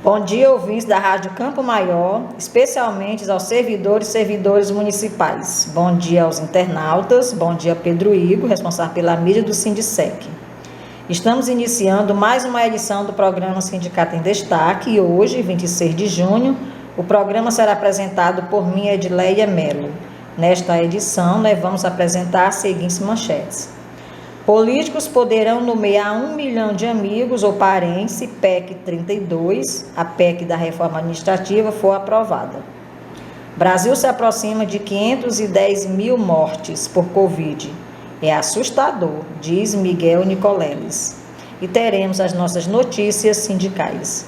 Bom dia, ouvintes da Rádio Campo Maior, especialmente aos servidores e servidoras municipais. Bom dia aos internautas, bom dia Pedro Igor, responsável pela mídia do Sindicep. Estamos iniciando mais uma edição do programa Sindicato em Destaque e hoje, 26 de junho, o programa será apresentado por mim, Edileia Melo. Nesta edição, nós vamos apresentar as seguintes manchetes. Políticos poderão nomear 1 milhão de amigos ou parentes se PEC 32, a PEC da reforma administrativa, for aprovada. Brasil se aproxima de 510 mil mortes por Covid. É assustador, diz Miguel Nicoleles. E teremos as nossas notícias sindicais.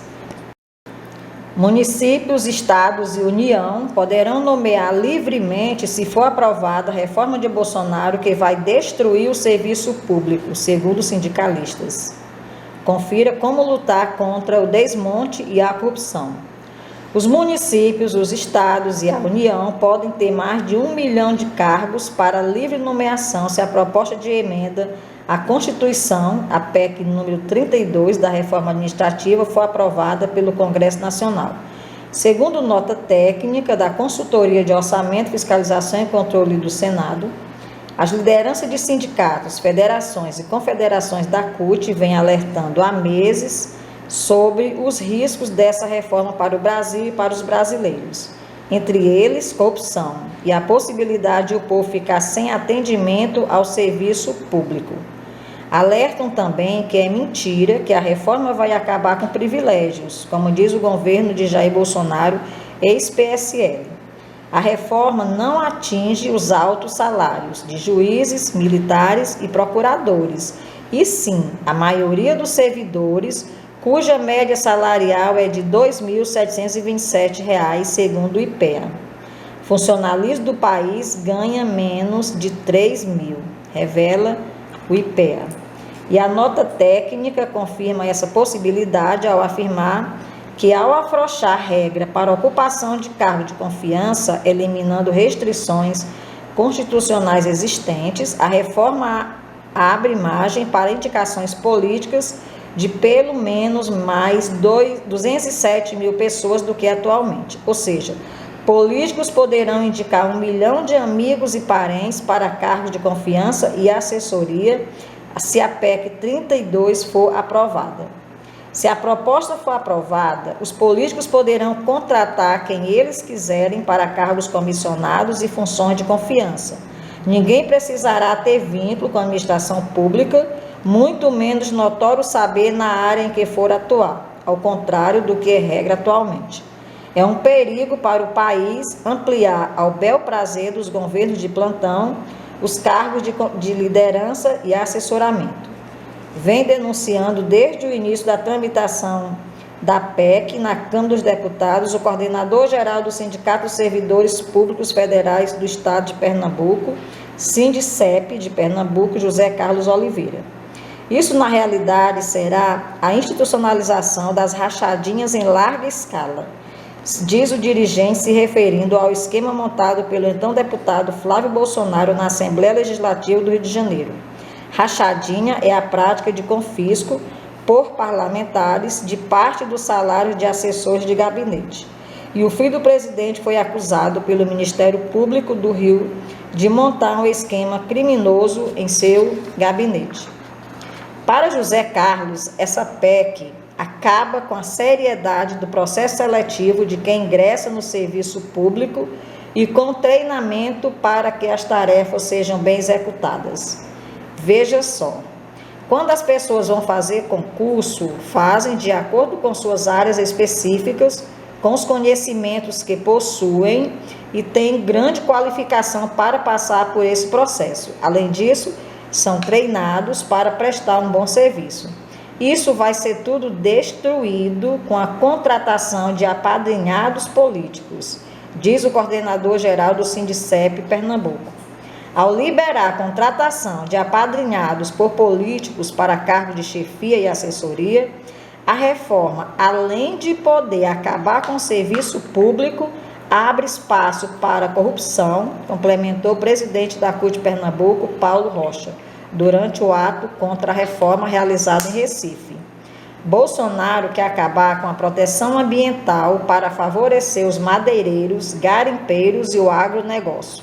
Municípios, estados e União poderão nomear livremente se for aprovada a reforma de Bolsonaro que vai destruir o serviço público, segundo sindicalistas. Confira como lutar contra o desmonte e a corrupção. Os municípios, os estados e a União podem ter mais de 1 milhão de cargos para livre nomeação se a proposta de emenda à Constituição, a PEC número 32 da reforma administrativa, for aprovada pelo Congresso Nacional. Segundo nota técnica da Consultoria de Orçamento, Fiscalização e Controle do Senado, as lideranças de sindicatos, federações e confederações da CUT vêm alertando há meses sobre os riscos dessa reforma para o Brasil e para os brasileiros. Entre eles, corrupção e a possibilidade de o povo ficar sem atendimento ao serviço público. Alertam também que é mentira que a reforma vai acabar com privilégios, como diz o governo de Jair Bolsonaro, ex-PSL. A reforma não atinge os altos salários de juízes, militares e procuradores, e sim a maioria dos servidores, cuja média salarial é de R$ 2.727, segundo o IPEA. Funcionalismo do país ganha menos de 3 mil, revela o IPEA. E a nota técnica confirma essa possibilidade ao afirmar que, ao afrouxar a regra para ocupação de cargo de confiança, eliminando restrições constitucionais existentes, a reforma abre margem para indicações políticas de pelo menos mais 207 mil pessoas do que atualmente. Ou seja, políticos poderão indicar 1 milhão de amigos e parentes para cargos de confiança e assessoria se a PEC 32 for aprovada. Se a proposta for aprovada, os políticos poderão contratar quem eles quiserem para cargos comissionados e funções de confiança. Ninguém precisará ter vínculo com a administração pública, muito menos notório saber na área em que for atuar, ao contrário do que é regra atualmente. É um perigo para o país ampliar ao bel prazer dos governos de plantão os cargos de liderança e assessoramento. Vem denunciando desde o início da tramitação da PEC na Câmara dos Deputados o coordenador-geral do Sindicato dos Servidores Públicos Federais do Estado de Pernambuco, Sindicep de Pernambuco, José Carlos Oliveira. Isso, na realidade, será a institucionalização das rachadinhas em larga escala, diz o dirigente se referindo ao esquema montado pelo então deputado Flávio Bolsonaro na Assembleia Legislativa do Rio de Janeiro. Rachadinha é a prática de confisco por parlamentares de parte do salário de assessores de gabinete. E o filho do presidente foi acusado pelo Ministério Público do Rio de montar um esquema criminoso em seu gabinete. Para José Carlos, essa PEC acaba com a seriedade do processo seletivo de quem ingressa no serviço público e com treinamento para que as tarefas sejam bem executadas. Veja só, quando as pessoas vão fazer concurso, fazem de acordo com suas áreas específicas, com os conhecimentos que possuem e têm grande qualificação para passar por esse processo. Além disso, são treinados para prestar um bom serviço. Isso vai ser tudo destruído com a contratação de apadrinhados políticos, diz o coordenador-geral do Sindicep Pernambuco. Ao liberar a contratação de apadrinhados por políticos para cargos de chefia e assessoria, a reforma, além de poder acabar com o serviço público, abre espaço para a corrupção, complementou o presidente da CUT Pernambuco, Paulo Rocha, durante o ato contra a reforma realizado em Recife. Bolsonaro quer acabar com a proteção ambiental para favorecer os madeireiros, garimpeiros e o agronegócio.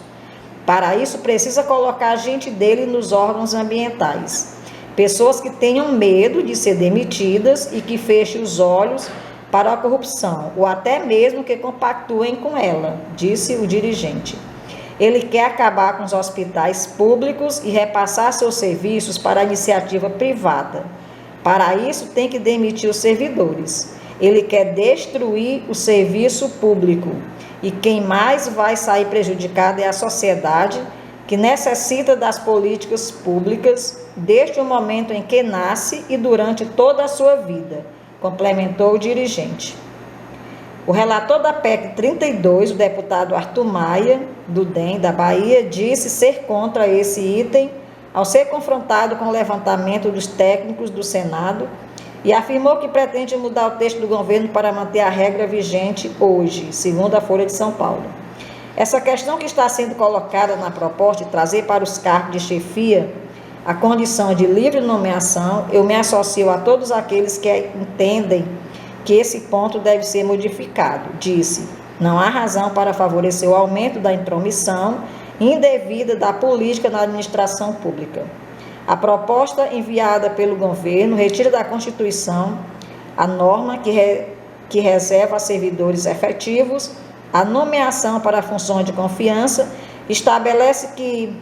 Para isso, precisa colocar a gente dele nos órgãos ambientais. Pessoas que tenham medo de ser demitidas e que fechem os olhos para a corrupção, ou até mesmo que compactuem com ela, disse o dirigente. Ele quer acabar com os hospitais públicos e repassar seus serviços para a iniciativa privada. Para isso, tem que demitir os servidores. Ele quer destruir o serviço público. E quem mais vai sair prejudicado é a sociedade, que necessita das políticas públicas desde o momento em que nasce e durante toda a sua vida, complementou o dirigente. O relator da PEC 32, o deputado Arthur Maia, do DEM da Bahia, disse ser contra esse item ao ser confrontado com o levantamento dos técnicos do Senado e afirmou que pretende mudar o texto do governo para manter a regra vigente hoje, segundo a Folha de São Paulo. Essa questão que está sendo colocada na proposta de trazer para os cargos de chefia a condição de livre nomeação, eu me associo a todos aqueles que entendem que esse ponto deve ser modificado. Disse, não há razão para favorecer o aumento da intromissão indevida da política na administração pública. A proposta enviada pelo governo retira da Constituição a norma que reserva a servidores efetivos a nomeação para funções de confiança, estabelece que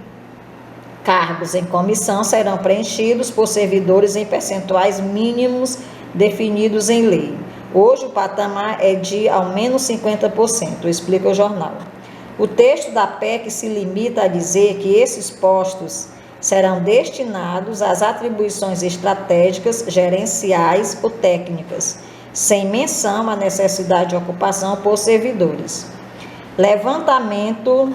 cargos em comissão serão preenchidos por servidores em percentuais mínimos definidos em lei. Hoje o patamar é de ao menos 50%, explica o jornal. O texto da PEC se limita a dizer que esses postos serão destinados às atribuições estratégicas, gerenciais ou técnicas, sem menção à necessidade de ocupação por servidores. Levantamento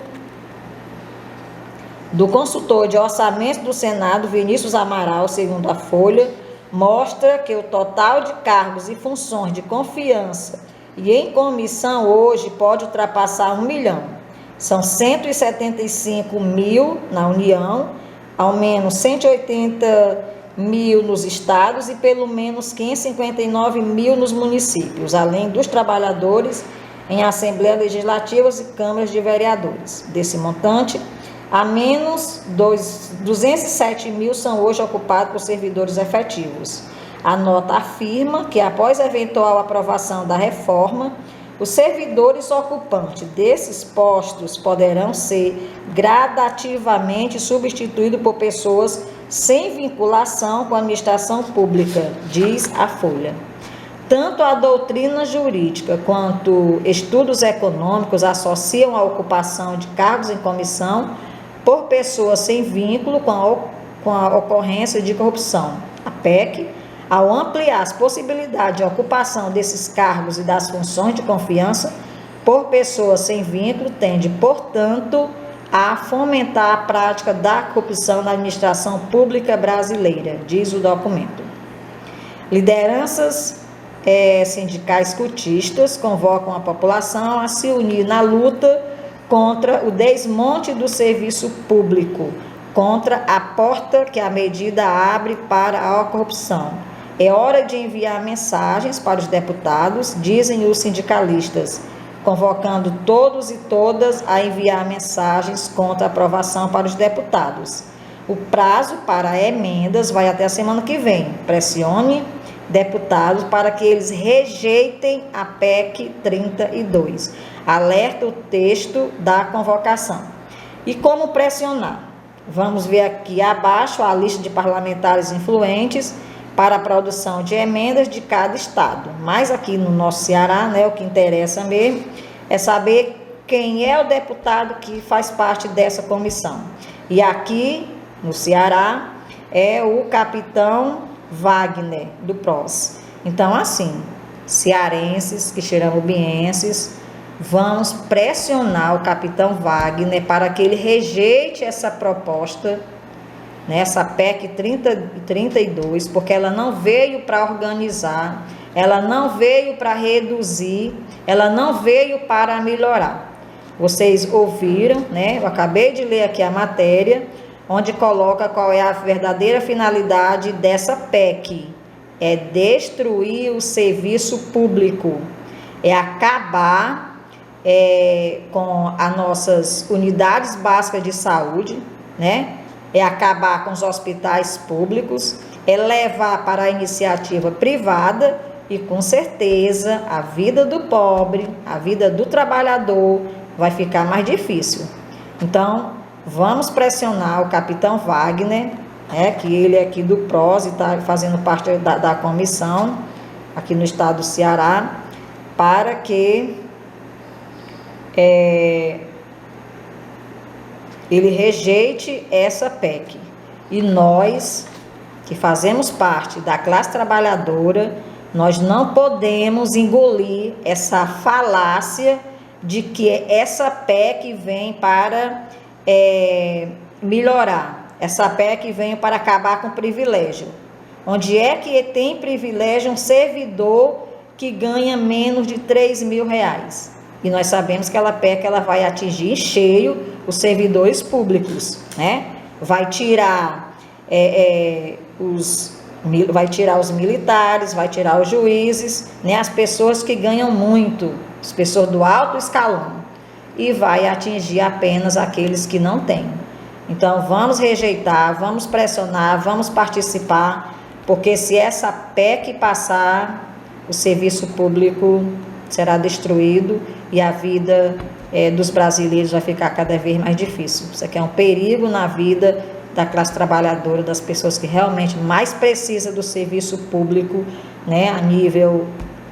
do consultor de orçamento do Senado, Vinícius Amaral, segundo a Folha, mostra que o total de cargos e funções de confiança e em comissão hoje pode ultrapassar 1 milhão. São 175 mil na União, ao menos 180 mil nos estados e pelo menos 559 mil nos municípios, além dos trabalhadores em Assembleias Legislativas e Câmaras de Vereadores. Desse montante, a menos 207 mil são hoje ocupados por servidores efetivos. A nota afirma que, após a eventual aprovação da reforma, os servidores ocupantes desses postos poderão ser gradativamente substituídos por pessoas sem vinculação com a administração pública, diz a Folha. Tanto a doutrina jurídica quanto estudos econômicos associam a ocupação de cargos em comissão por pessoas sem vínculo com a ocorrência de corrupção. A PEC, ao ampliar as possibilidades de ocupação desses cargos e das funções de confiança por pessoas sem vínculo, tende, portanto, a fomentar a prática da corrupção na administração pública brasileira, diz o documento. Lideranças sindicais cultistas convocam a população a se unir na luta contra o desmonte do serviço público, contra a porta que a medida abre para a corrupção. É hora de enviar mensagens para os deputados, dizem os sindicalistas, convocando todos e todas a enviar mensagens contra a aprovação para os deputados. O prazo para emendas vai até a semana que vem. Pressione deputados para que eles rejeitem a PEC 32. Alerta o texto da convocação. E como pressionar? Vamos ver aqui abaixo a lista de parlamentares influentes para a produção de emendas de cada estado. Mas aqui no nosso Ceará, o que interessa mesmo é saber quem é o deputado que faz parte dessa comissão. E aqui no Ceará é o capitão Wagner, do PROS. Então, assim, cearenses, quixeramobeenses, vamos pressionar o capitão Wagner para que ele rejeite essa proposta, essa PEC 32, porque ela não veio para organizar, ela não veio para reduzir, ela não veio para melhorar. Vocês ouviram, eu acabei de ler aqui a matéria, onde coloca qual é a verdadeira finalidade dessa PEC. é destruir o serviço público, é acabar com as nossas unidades básicas de saúde, né? É acabar com os hospitais públicos, é levar para a iniciativa privada e, com certeza, a vida do pobre, a vida do trabalhador vai ficar mais difícil. Então, vamos pressionar o capitão Wagner, que ele é aqui do PROS e está fazendo parte da comissão aqui no estado do Ceará, para que ele rejeite essa PEC. E nós, que fazemos parte da classe trabalhadora, nós não podemos engolir essa falácia de que essa PEC vem para melhorar. Essa PEC vem para acabar com o privilégio. Onde é que tem privilégio um servidor que ganha menos de 3 mil reais? E nós sabemos que aquela PEC ela vai atingir em cheio os servidores públicos, né? Vai tirar os militares, vai tirar os juízes, né? As pessoas que ganham muito, as pessoas do alto escalão, e vai atingir apenas aqueles que não têm. Então, vamos rejeitar, vamos pressionar, vamos participar, porque se essa PEC passar, o serviço público será destruído e a vida dos brasileiros vai ficar cada vez mais difícil. Isso aqui é um perigo na vida da classe trabalhadora, das pessoas que realmente mais precisam do serviço público, né, a nível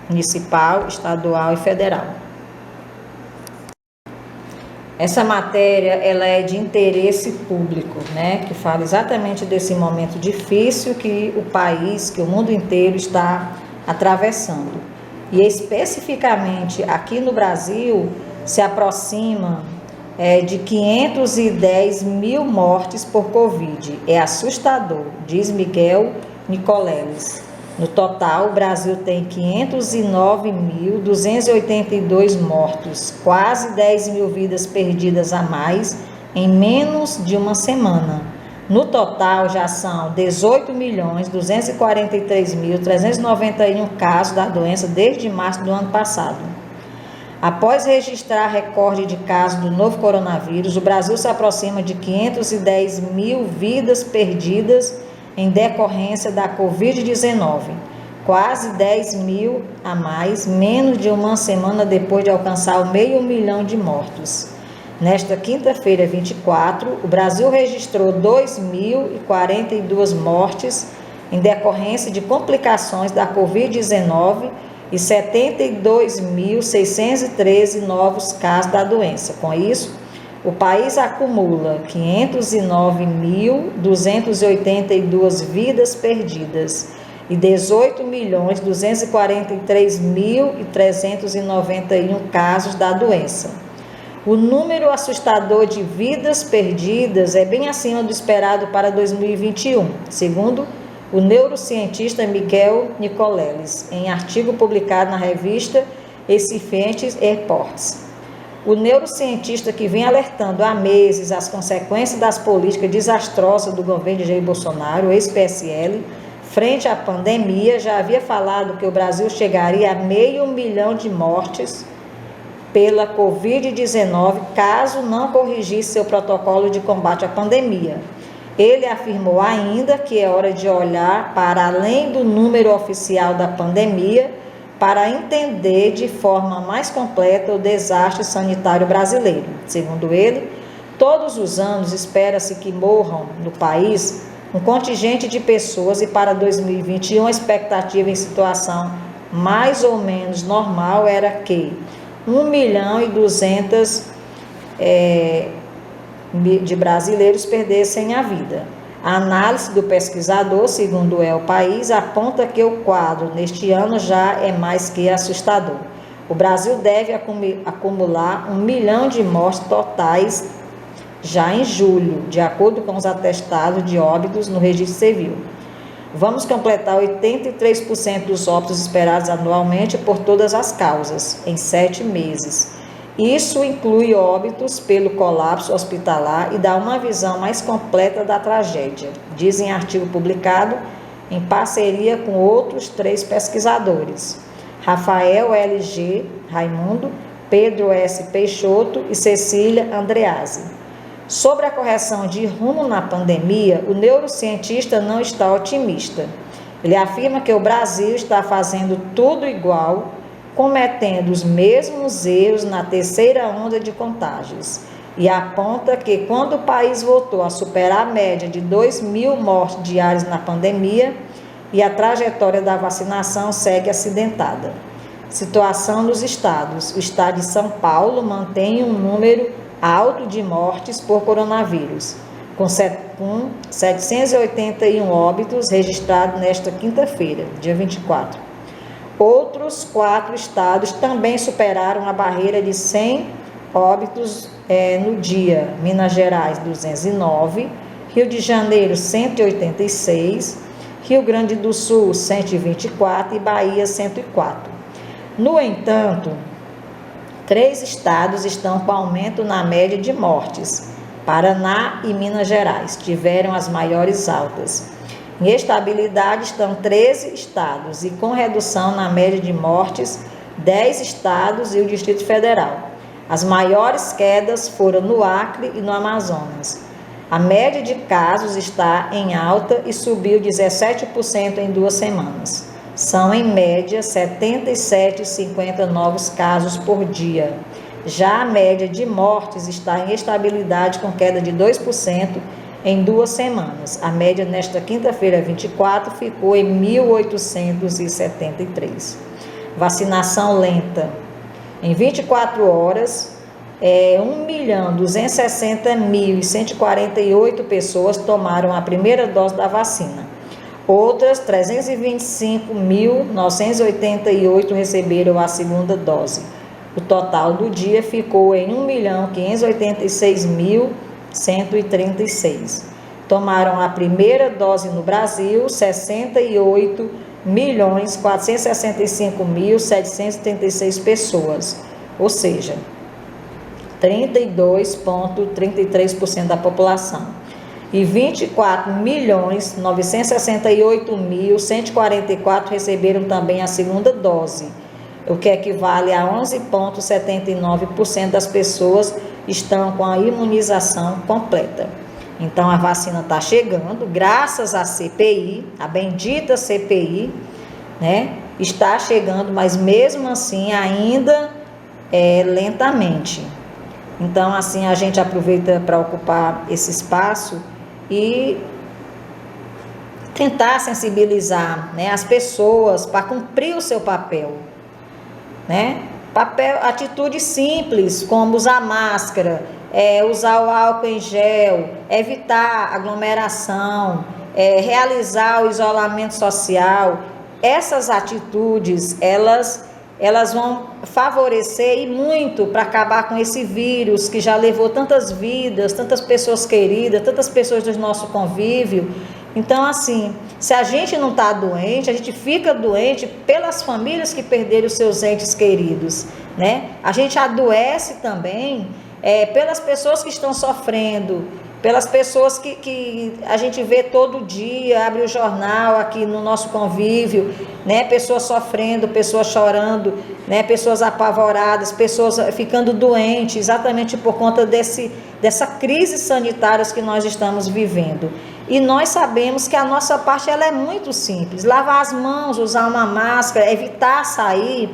municipal, estadual e federal. Essa matéria ela é de interesse público, né, que fala exatamente desse momento difícil que o país, que o mundo inteiro está atravessando. E especificamente aqui no Brasil se aproxima de 510 mil mortes por Covid. É assustador, diz Miguel Nicoleles. No total, o Brasil tem 509.282 mortos, quase 10 mil vidas perdidas a mais em menos de uma semana. No total, já são 18.243.391 casos da doença desde março do ano passado. Após registrar recorde de casos do novo coronavírus, o Brasil se aproxima de 510 mil vidas perdidas em decorrência da Covid-19, quase 10 mil a mais, menos de uma semana depois de alcançar o 500.000 de mortos. Nesta quinta-feira, 24, o Brasil registrou 2.042 mortes em decorrência de complicações da Covid-19 e 72.613 novos casos da doença. Com isso, o país acumula 509.282 vidas perdidas e 18.243.391 casos da doença. O número assustador de vidas perdidas é bem acima do esperado para 2021, segundo o neurocientista Miguel Nicoleles, em artigo publicado na revista Scientific Reports. O neurocientista, que vem alertando há meses as consequências das políticas desastrosas do governo de Jair Bolsonaro, o ex-PSL, frente à pandemia, já havia falado que o Brasil chegaria a 500.000 de mortes pela Covid-19, caso não corrigisse seu protocolo de combate à pandemia. Ele afirmou ainda que é hora de olhar para além do número oficial da pandemia para entender de forma mais completa o desastre sanitário brasileiro. Segundo ele, todos os anos espera-se que morram no país um contingente de pessoas e para 2021 a expectativa em situação mais ou menos normal era que 1.200.000 de brasileiros perdessem a vida. A análise do pesquisador, segundo o El País, aponta que o quadro neste ano já é mais que assustador. O Brasil deve acumular 1 milhão de mortes totais já em julho, de acordo com os atestados de óbitos no registro civil. Vamos completar 83% dos óbitos esperados anualmente por todas as causas, em 7 meses. Isso inclui óbitos pelo colapso hospitalar e dá uma visão mais completa da tragédia, diz em artigo publicado em parceria com outros 3 pesquisadores, Rafael L.G. Raimundo, Pedro S. Peixoto e Cecília Andreazzi. Sobre a correção de rumo na pandemia, o neurocientista não está otimista. Ele afirma que o Brasil está fazendo tudo igual, cometendo os mesmos erros na terceira onda de contágios, e aponta que quando o país voltou a superar a média de 2.000 mortes diárias na pandemia, e a trajetória da vacinação segue acidentada. Situação nos estados. O estado de São Paulo mantém um número alto de mortes por coronavírus, com 781 óbitos registrados nesta quinta-feira, dia 24. Outros 4 estados também superaram a barreira de 100 óbitos no dia. Minas Gerais, 209, Rio de Janeiro, 186, Rio Grande do Sul, 124 e Bahia, 104. No entanto, 3 estados estão com aumento na média de mortes. Paraná e Minas Gerais tiveram as maiores altas. Em estabilidade estão 13 estados e com redução na média de mortes, 10 estados e o Distrito Federal. As maiores quedas foram no Acre e no Amazonas. A média de casos está em alta e subiu 17% em 2 semanas. São, em média, 77,50 novos casos por dia. Já a média de mortes está em estabilidade com queda de 2% em 2 semanas. A média nesta quinta-feira, 24, ficou em 1.873. Vacinação lenta. Em 24 horas, 1.260.148 pessoas tomaram a primeira dose da vacina. Outras 325.988 receberam a segunda dose. O total do dia ficou em 1.586.136. Tomaram a primeira dose no Brasil 68.465.736 pessoas, ou seja, 32,33% da população. E 24.968.144 receberam também a segunda dose, o que equivale a 11,79% das pessoas estão com a imunização completa. Então, a vacina está chegando, graças à CPI, a bendita CPI, né? Está chegando, mas mesmo assim ainda lentamente. Então, assim, a gente aproveita para ocupar esse espaço e tentar sensibilizar, né, as pessoas para cumprir o seu papel, né? Atitudes simples, como usar máscara, usar o álcool em gel, evitar aglomeração, realizar o isolamento social. Essas atitudes, elas vão favorecer e muito para acabar com esse vírus que já levou tantas vidas, tantas pessoas queridas, tantas pessoas do nosso convívio. Então, assim, se a gente não está doente, a gente fica doente pelas famílias que perderam os seus entes queridos, né? A gente adoece também pelas pessoas que estão sofrendo, pelas pessoas que a gente vê todo dia, abre o jornal aqui no nosso convívio, né? Pessoas sofrendo, pessoas chorando, né? Pessoas apavoradas, pessoas ficando doentes, exatamente por conta dessa crise sanitária que nós estamos vivendo. E nós sabemos que a nossa parte ela é muito simples: lavar as mãos, usar uma máscara, evitar sair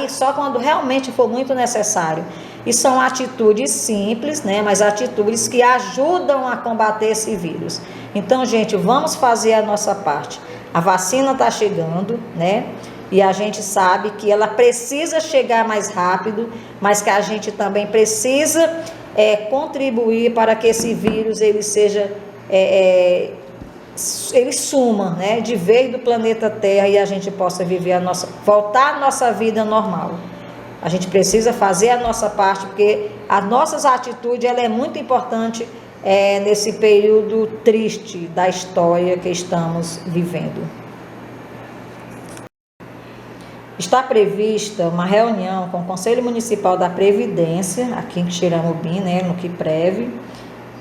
só quando realmente for muito necessário. E são atitudes simples, né? Mas atitudes que ajudam a combater esse vírus. Então, gente, vamos fazer a nossa parte. A vacina está chegando, né? E a gente sabe que ela precisa chegar mais rápido, mas que a gente também precisa contribuir para que esse vírus ele seja ele suma, né, de vez do planeta Terra, e a gente possa viver voltar a nossa vida normal. A gente precisa fazer a nossa parte, porque as nossas atitudes ela é muito importante nesse período triste da história que estamos vivendo. Está prevista uma reunião com o Conselho Municipal da Previdência, aqui em Xeramobim, né, no QUIPREV,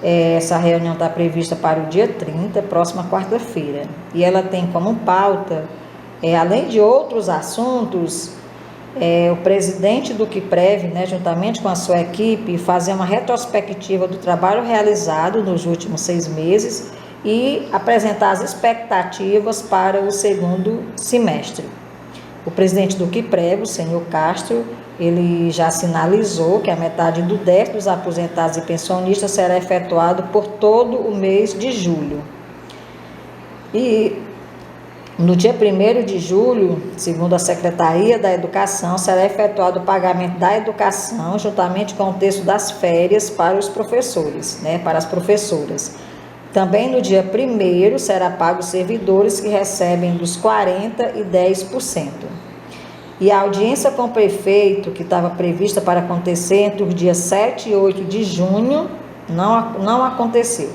Essa reunião está prevista para o dia 30, próxima quarta-feira. E ela tem como pauta, além de outros assuntos, o presidente do QUIPREV, né, juntamente com a sua equipe, fazer uma retrospectiva do trabalho realizado nos últimos 6 meses e apresentar as expectativas para o segundo semestre. O presidente do QUIPREV, o senhor Castro, ele já sinalizou que a metade do déficit dos aposentados e pensionistas será efetuado por todo o mês de julho. E no dia 1º de julho, segundo a Secretaria da Educação, será efetuado o pagamento da educação, juntamente com o texto das férias para os professores, né, para as professoras. Também no dia 1º será pago os servidores que recebem dos 40% e 10%. E a audiência com o prefeito, que estava prevista para acontecer entre os dias 7 e 8 de junho, não aconteceu.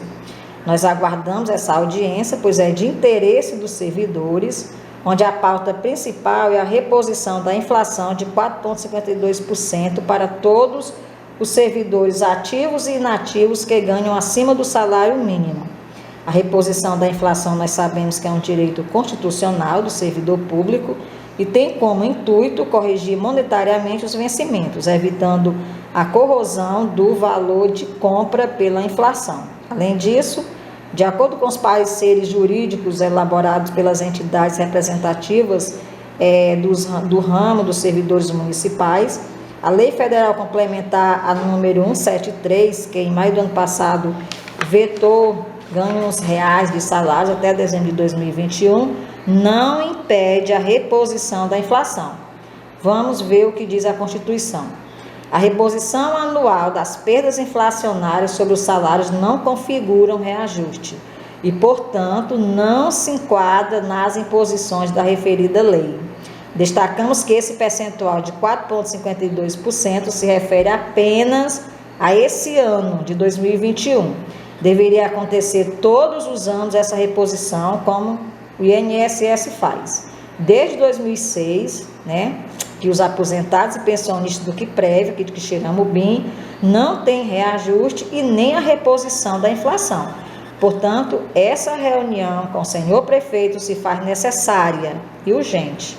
Nós aguardamos essa audiência, pois é de interesse dos servidores, onde a pauta principal é a reposição da inflação de 4,52% para todos os servidores ativos e inativos que ganham acima do salário mínimo. A reposição da inflação nós sabemos que é um direito constitucional do servidor público e tem como intuito corrigir monetariamente os vencimentos, evitando a corrosão do valor de compra pela inflação. Além disso, de acordo com os pareceres jurídicos elaborados pelas entidades representativas do ramo dos servidores municipais, a Lei Federal Complementar, a número 173, que em maio do ano passado vetou ganhos reais de salários até dezembro de 2021, não impede a reposição da inflação. Vamos ver o que diz a Constituição. A reposição anual das perdas inflacionárias sobre os salários não configuram reajuste e, portanto, não se enquadra nas imposições da referida lei. Destacamos que esse percentual de 4,52% se refere apenas a esse ano de 2021. Deveria acontecer todos os anos essa reposição, como o INSS faz. Desde 2006, né, que os aposentados e pensionistas do QUIPREV, que chamamos BIM, não tem reajuste e nem a reposição da inflação. Portanto, essa reunião com o senhor prefeito se faz necessária e urgente.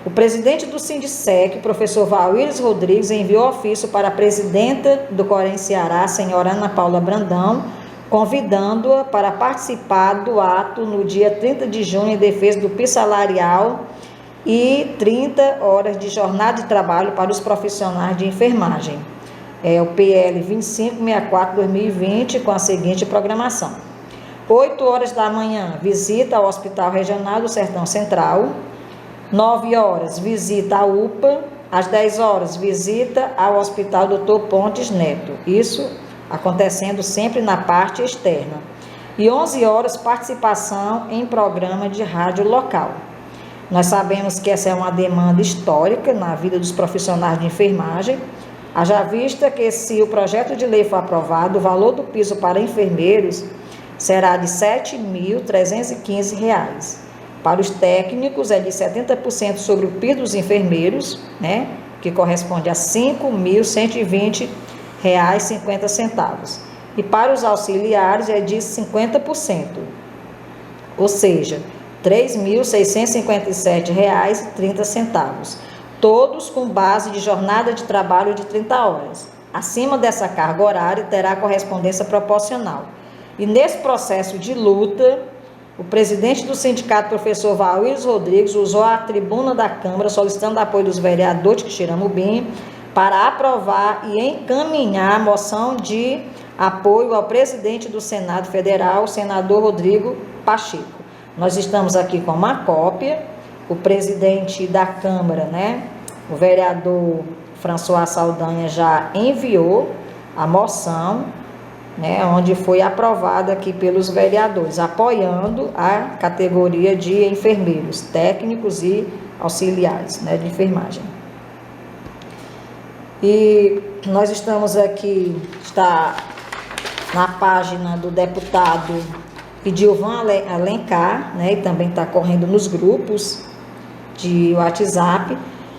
O presidente do Sindicec, o professor Valíris Rodrigues, enviou ofício para a presidenta do Corém Ceará, senhora Ana Paula Brandão, convidando-a para participar do ato no dia 30 de junho em defesa do piso salarial e 30 horas de jornada de trabalho para os profissionais de enfermagem. O PL 2564-2020, com a seguinte programação: 8 horas da manhã, visita ao Hospital Regional do Sertão Central. 9 horas, visita à UPA. Às 10 horas, visita ao Hospital Dr. Pontes Neto. Isso acontecendo sempre na parte externa. E 11 horas, participação em programa de rádio local. Nós sabemos que essa é uma demanda histórica na vida dos profissionais de enfermagem, haja vista que, se o projeto de lei for aprovado, o valor do piso para enfermeiros será de R$ 7.315. Para os técnicos é de 70% sobre o piso dos enfermeiros, né, que corresponde a R$ 5.120,50. E para os auxiliares é de 50%, ou seja, R$ 3.657,30, todos com base de jornada de trabalho de 30 horas. Acima dessa carga horária terá correspondência proporcional. E nesse processo de luta, o presidente do sindicato, professor Valíris Rodrigues, usou a tribuna da Câmara solicitando apoio dos vereadores de Quixeramobim para aprovar e encaminhar a moção de apoio ao presidente do Senado Federal, o senador Rodrigo Pacheco. Nós estamos aqui com uma cópia. O presidente da Câmara, né, o vereador François Saldanha, já enviou a moção, né, onde foi aprovada aqui pelos vereadores, apoiando a categoria de enfermeiros, técnicos e auxiliares, né, de enfermagem. E nós estamos aqui, está na página do deputado Edilvan Alencar, né, e também está correndo nos grupos de WhatsApp,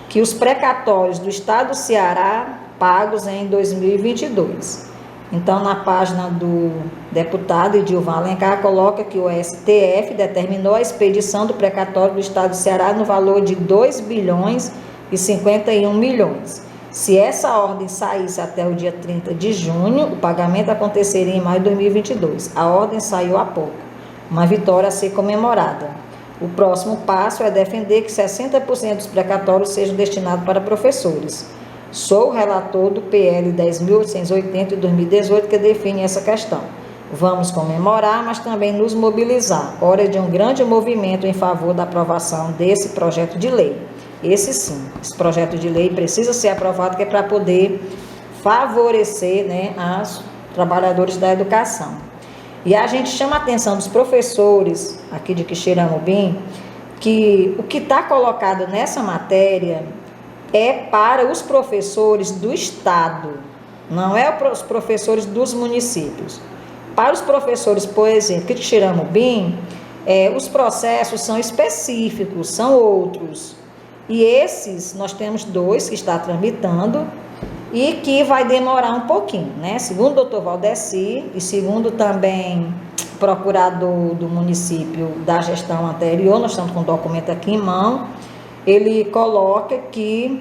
que os precatórios do Estado do Ceará pagos em 2022. Então, na página do deputado Edilvan Alencar, coloca que o STF determinou a expedição do precatório do Estado do Ceará no valor de 2 bilhões e 51 milhões. Se essa ordem saísse até o dia 30 de junho, o pagamento aconteceria em maio de 2022. A ordem saiu há pouco, uma vitória a ser comemorada. O próximo passo é defender que 60% dos precatórios sejam destinados para professores. Sou o relator do PL 10.880 de 2018 que define essa questão. Vamos comemorar, mas também nos mobilizar. Hora de um grande movimento em favor da aprovação desse projeto de lei. Esse sim, esse projeto de lei precisa ser aprovado, que é para poder favorecer, né, os trabalhadores da educação. E a gente chama a atenção dos professores aqui de Quixeramobim que o que está colocado nessa matéria é para os professores do Estado, não é para os professores dos municípios. Para os professores, por exemplo, de Quixeramobim, os processos são específicos, são outros. E esses, nós temos 2 que está tramitando e que vai demorar um pouquinho, né? Segundo o doutor Valdeci e segundo também o procurador do município da gestão anterior, nós estamos com o documento aqui em mão, ele coloca que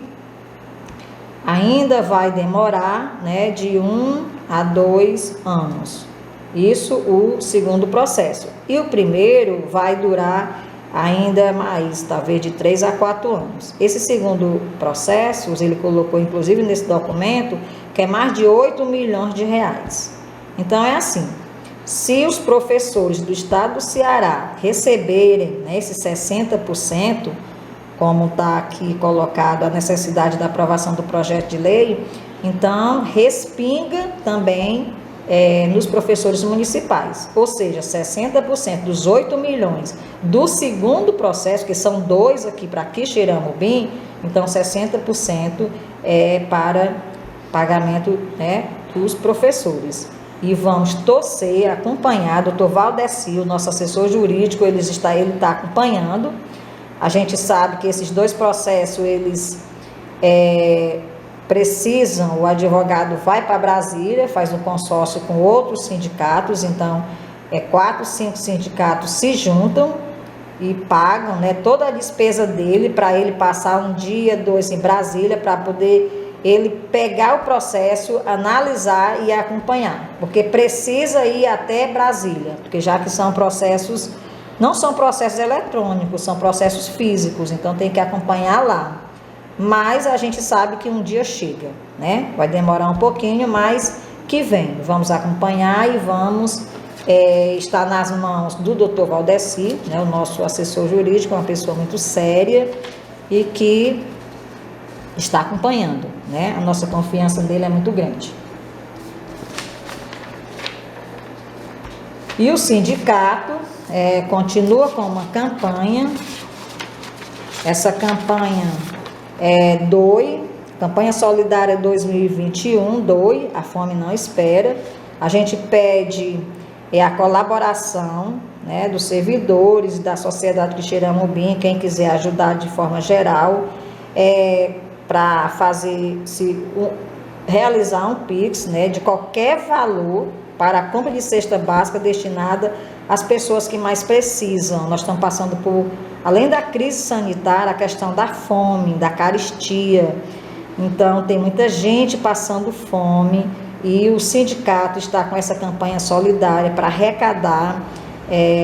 ainda vai demorar, né, de 1 a 2 anos. Isso o segundo processo. E o primeiro vai durar ainda mais, talvez de 3 a 4 anos. Esse segundo processo, ele colocou inclusive nesse documento, que é mais de 8 milhões de reais. Então é assim, se os professores do estado do Ceará receberem, né, esses 60%, como está aqui colocado a necessidade da aprovação do projeto de lei, então respinga também nos professores municipais, ou seja, 60% dos 8 milhões do segundo processo, que são 2 aqui para Quixeramobim, então 60% é para pagamento, né, dos professores. E vamos torcer, acompanhar, doutor Valdeci, o nosso assessor jurídico, ele está acompanhando. A gente sabe que esses 2 processos, eles precisam, o advogado vai para Brasília, faz um consórcio com outros sindicatos, então 4, 5 sindicatos se juntam e pagam, né, toda a despesa dele para ele passar 1 dia, 2 em Brasília, para poder ele pegar o processo, analisar e acompanhar, porque precisa ir até Brasília, porque já que são processos, não são processos eletrônicos, são processos físicos, então tem que acompanhar lá. Mas a gente sabe que um dia chega, né? Vai demorar um pouquinho, mas que vem. Vamos acompanhar e vamos estar nas mãos do doutor Valdeci, né? O nosso assessor jurídico, uma pessoa muito séria e que está acompanhando, né? A nossa confiança nele é muito grande. E o sindicato continua com uma campanha. Essa campanha DOE, Campanha Solidária 2021, DOE, a fome não espera. A gente pede a colaboração, né, dos servidores da sociedade Quixeramobim, quem quiser ajudar de forma geral, para realizar um Pix, né, de qualquer valor para a compra de cesta básica destinada às pessoas que mais precisam. Nós estamos passando por, além da crise sanitária, a questão da fome, da carestia. Então, tem muita gente passando fome e o sindicato está com essa campanha solidária para arrecadar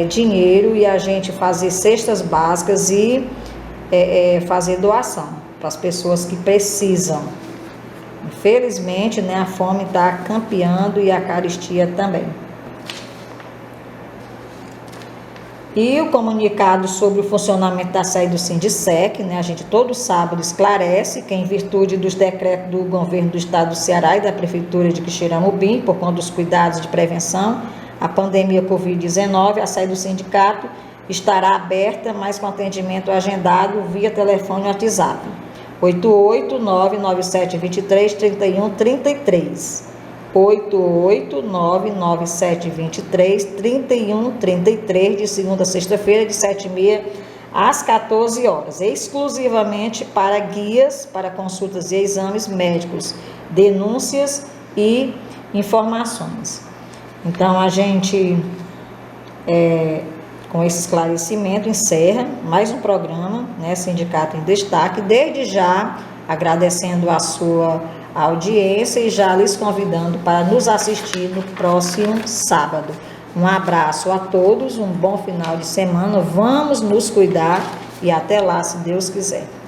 dinheiro e a gente fazer cestas básicas e fazer doação para as pessoas que precisam. Infelizmente, né, a fome está campeando e a carestia também. E o comunicado sobre o funcionamento da sede do Sindicec, né, a gente todo sábado esclarece que, em virtude dos decretos do governo do estado do Ceará e da prefeitura de Quixeramobim, por conta dos cuidados de prevenção à pandemia Covid-19, a sede do sindicato estará aberta, mas com atendimento agendado via telefone e WhatsApp. 88997233133. 88997233133, de segunda a sexta-feira, de 7h30 às 14 horas, exclusivamente para guias, para consultas e exames médicos, denúncias e informações. Então, a gente, com esse esclarecimento, encerra mais um programa, né, Sindicato em Destaque, desde já agradecendo a sua audiência e já lhes convidando para nos assistir no próximo sábado. Um abraço a todos, um bom final de semana, vamos nos cuidar e até lá, se Deus quiser.